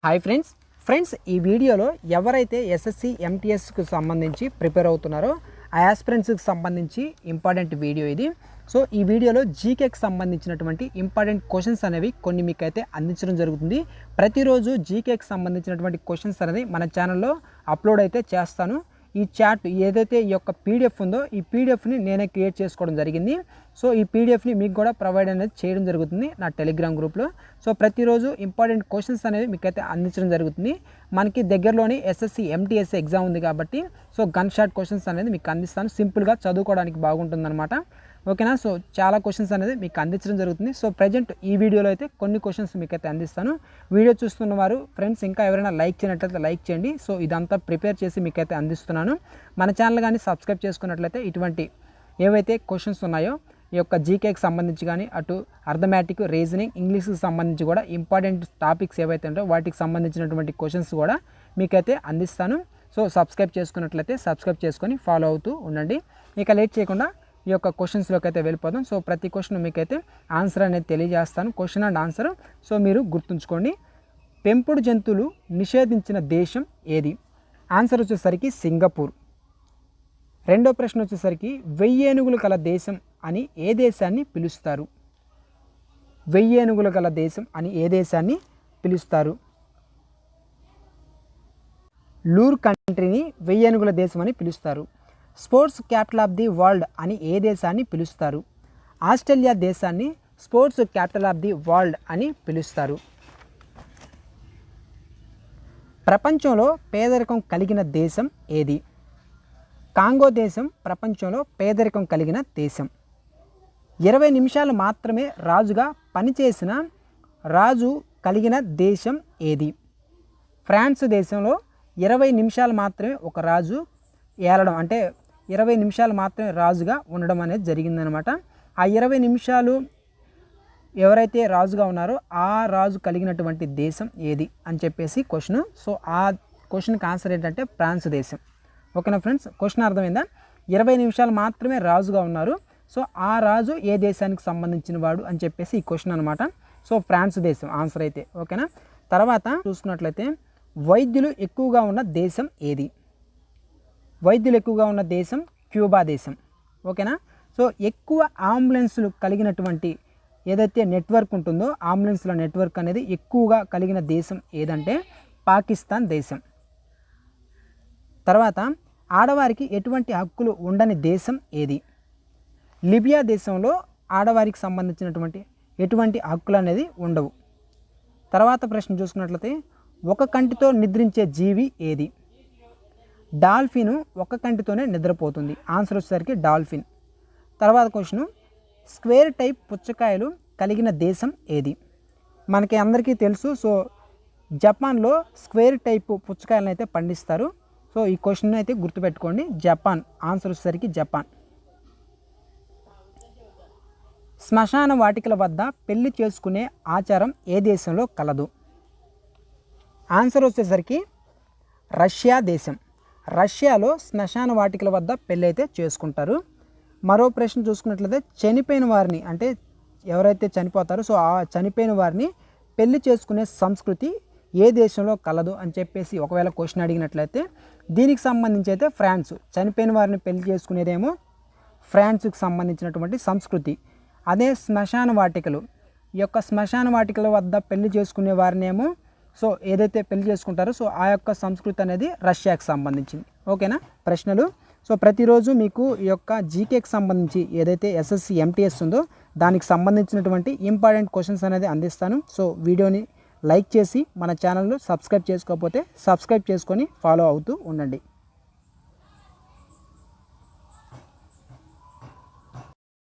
Hi friends ఈ వీడియోలో ఎవరైతే ఎస్ఎస్సి ఎంటీఎస్కి సంబంధించి ప్రిపేర్ అవుతున్నారో ఆ ఆస్పిరెంట్స్కి సంబంధించి ఇంపార్టెంట్ వీడియో ఇది. సో ఈ వీడియోలో జీకేకి సంబంధించినటువంటి ఇంపార్టెంట్ క్వశ్చన్స్ అనేవి కొన్ని మీకైతే అందించడం జరుగుతుంది. ప్రతిరోజు జీకేకి సంబంధించినటువంటి క్వశ్చన్స్ అనేది మన ఛానల్లో అప్లోడ్ అయితే చేస్తాను. ఈ చాట్ ఏదైతే ఈ యొక్క పీడిఎఫ్ ఉందో ఈ పీడిఎఫ్ని నేనే క్రియేట్ చేసుకోవడం జరిగింది. సో ఈ పీడిఎఫ్ని మీకు కూడా ప్రొవైడ్ అనేది చేయడం జరుగుతుంది నా టెలిగ్రామ్ గ్రూప్లో. సో ప్రతిరోజు ఇంపార్టెంట్ క్వశ్చన్స్ అనేవి మీకైతే అందించడం జరుగుతుంది. మనకి దగ్గరలోని ఎస్ఎస్సి ఎంటీఎస్ ఎగ్జామ్ ఉంది కాబట్టి సో గన్ షాట్ క్వశ్చన్స్ అనేది మీకు అందిస్తాను. సింపుల్గా చదువుకోవడానికి బాగుంటుందన్నమాట. ఓకేనా. సో చాలా క్వశ్చన్స్ అనేది మీకు అందించడం జరుగుతుంది. సో ప్రజెంట్ ఈ వీడియోలో అయితే కొన్ని క్వశ్చన్స్ మీకైతే అందిస్తాను. వీడియో చూస్తున్న వారు ఫ్రెండ్స్ ఇంకా ఎవరైనా లైక్ చేయనట్లయితే లైక్ చేయండి. సో ఇదంతా ప్రిపేర్ చేసి మీకైతే అందిస్తున్నాను. మన ఛానల్ కానీ సబ్స్క్రైబ్ చేసుకున్నట్లయితే ఇటువంటి ఏవైతే క్వశ్చన్స్ ఉన్నాయో ఈ యొక్క జీకేకి సంబంధించి కానీ అటు అర్థమెటిక్, రీజనింగ్, ఇంగ్లీష్కి సంబంధించి కూడా ఇంపార్టెంట్ టాపిక్స్ ఏవైతే ఉంటాయో వాటికి సంబంధించినటువంటి క్వశ్చన్స్ కూడా మీకైతే అందిస్తాను. సో సబ్స్క్రైబ్ చేసుకున్నట్లయితే సబ్స్క్రైబ్ చేసుకొని ఫాలో అవుతూ ఉండండి. ఇక లేట్ చేయకుండా ఈ యొక్క క్వశ్చన్స్లోకి అయితే వెళ్ళిపోదాం. సో ప్రతి క్వశ్చన్ మీకైతే ఆన్సర్ అనేది తెలియజేస్తాను. క్వశ్చన్ అండ్ ఆన్సర్ సో మీరు గుర్తుంచుకోండి. పెంపుడు జంతువులు నిషేధించిన దేశం ఏది? ఆన్సర్ వచ్చేసరికి సింగపూర్. రెండో ప్రశ్న వచ్చేసరికి 1000 ఏనుగులు గల దేశం అని ఏ దేశాన్ని పిలుస్తారు? 1000 ఏనుగులు గల దేశం అని ఏ దేశాన్ని పిలుస్తారు? లూర్ కంట్రీని 1000 ఏనుగుల దేశం అని పిలుస్తారు. Sports capital of the world అని ఏ దేశాన్ని పిలుస్తారు? ఆస్ట్రేలియా దేశాన్ని sports capital of the world అని పిలుస్తారు. ప్రపంచంలో పేదరికం కలిగిన దేశం ఏది? కాంగో దేశం ప్రపంచంలో పేదరికం కలిగిన దేశం. 20 నిమిషాలు మాత్రమే రాజుగా పనిచేసిన రాజు కలిగిన దేశం ఏది? ఫ్రాన్స్ దేశంలో 20 నిమిషాలు మాత్రమే ఒక రాజు ఏలడం, అంటే 20 నిమిషాలు మాత్రమే రాజుగా ఉండడం అనేది జరిగిందనమాట. ఆ 20 నిమిషాలు ఎవరైతే రాజుగా ఉన్నారో ఆ రాజు కలిగినటువంటి దేశం ఏది అని చెప్పేసి క్వశ్చన్. సో ఆ క్వశ్చన్కి ఆన్సర్ ఏంటంటే ఫ్రాన్స్ దేశం. ఓకేనా ఫ్రెండ్స్, క్వశ్చన్ అర్థమైందా? 20 నిమిషాలు మాత్రమే రాజుగా ఉన్నారు. సో ఆ రాజు ఏ దేశానికి సంబంధించిన వాడు అని చెప్పేసి ఈ క్వశ్చన్ అనమాట. సో ఫ్రాన్స్ దేశం ఆన్సర్ అయితే. ఓకేనా. తర్వాత చూసుకున్నట్లయితే వైద్యులు ఎక్కువగా ఉన్న దేశం ఏది? వైద్యులు ఎక్కువగా ఉన్న దేశం క్యూబా దేశం. ఓకేనా. సో ఎక్కువ అంబులెన్స్లు కలిగినటువంటి ఏదైతే నెట్వర్క్ ఉంటుందో అంబులెన్స్ల నెట్వర్క్ అనేది ఎక్కువగా కలిగిన దేశం ఏదంటే పాకిస్తాన్ దేశం. తర్వాత ఆడవారికి ఎటువంటి హక్కులు ఉండని దేశం ఏది? లిబియా దేశంలో ఆడవారికి సంబంధించినటువంటి ఎటువంటి హక్కులు అనేది ఉండవు. తర్వాత ప్రశ్న చూసుకున్నట్లయితే ఒక కంటితో నిద్రించే జీవి ఏది? డాల్ఫిన్ ఒక కంటితోనే నిద్రపోతుంది. ఆన్సర్ వచ్చేసరికి డాల్ఫిన్. తర్వాత క్వశ్చన్ స్క్వేర్ టైప్ పుచ్చకాయలు కలిగిన దేశం ఏది? మనకి అందరికీ తెలుసు. సో జపాన్లో స్క్వేర్ టైప్ పుచ్చకాయలను అయితే పండిస్తారు. సో ఈ క్వశ్చన్ అయితే గుర్తుపెట్టుకోండి, జపాన్. ఆన్సర్ వచ్చేసరికి జపాన్. శ్మశాన వాటికల వద్ద పెళ్లి చేసుకునే ఆచారం ఏ దేశంలో కలదు? ఆన్సర్ వచ్చేసరికి రష్యా దేశం. రష్యాలో శ్మశాన వాటికల వద్ద పెళ్ళి అయితే చేసుకుంటారు. మరో ప్రశ్న చూసుకున్నట్లయితే చనిపోయిన వారిని, అంటే ఎవరైతే చనిపోతారో సో ఆ చనిపోయిన వారిని పెళ్లి చేసుకునే సంస్కృతి ఏ దేశంలో కలదు అని చెప్పేసి ఒకవేళ క్వశ్చన్ అడిగినట్లయితే దీనికి సంబంధించి అయితే ఫ్రాన్స్. చనిపోయిన వారిని పెళ్లి చేసుకునేదేమో ఫ్రాన్స్కి సంబంధించినటువంటి సంస్కృతి. అదే శ్మశాన వాటికలు, ఈ యొక్క శ్మశాన వాటికల వద్ద పెళ్లి చేసుకునే వారినేమో సో ఏదైతే పెళ్లి చేసుకుంటారో సో ఆ యొక్క సంస్కృతి అనేది రష్యాకి సంబంధించింది. ఓకేనా ప్రశ్నలు. సో ప్రతిరోజు మీకు ఈ యొక్క జీకేకి సంబంధించి ఏదైతే ఎస్ఎస్సి ఎంటీఎస్ ఉందో దానికి సంబంధించినటువంటి ఇంపార్టెంట్ క్వశ్చన్స్ అనేది అందిస్తాను. సో వీడియోని లైక్ చేసి మన ఛానల్ను సబ్స్క్రైబ్ చేసుకోకపోతే సబ్స్క్రైబ్ చేసుకొని ఫాలో అవుతూ ఉండండి.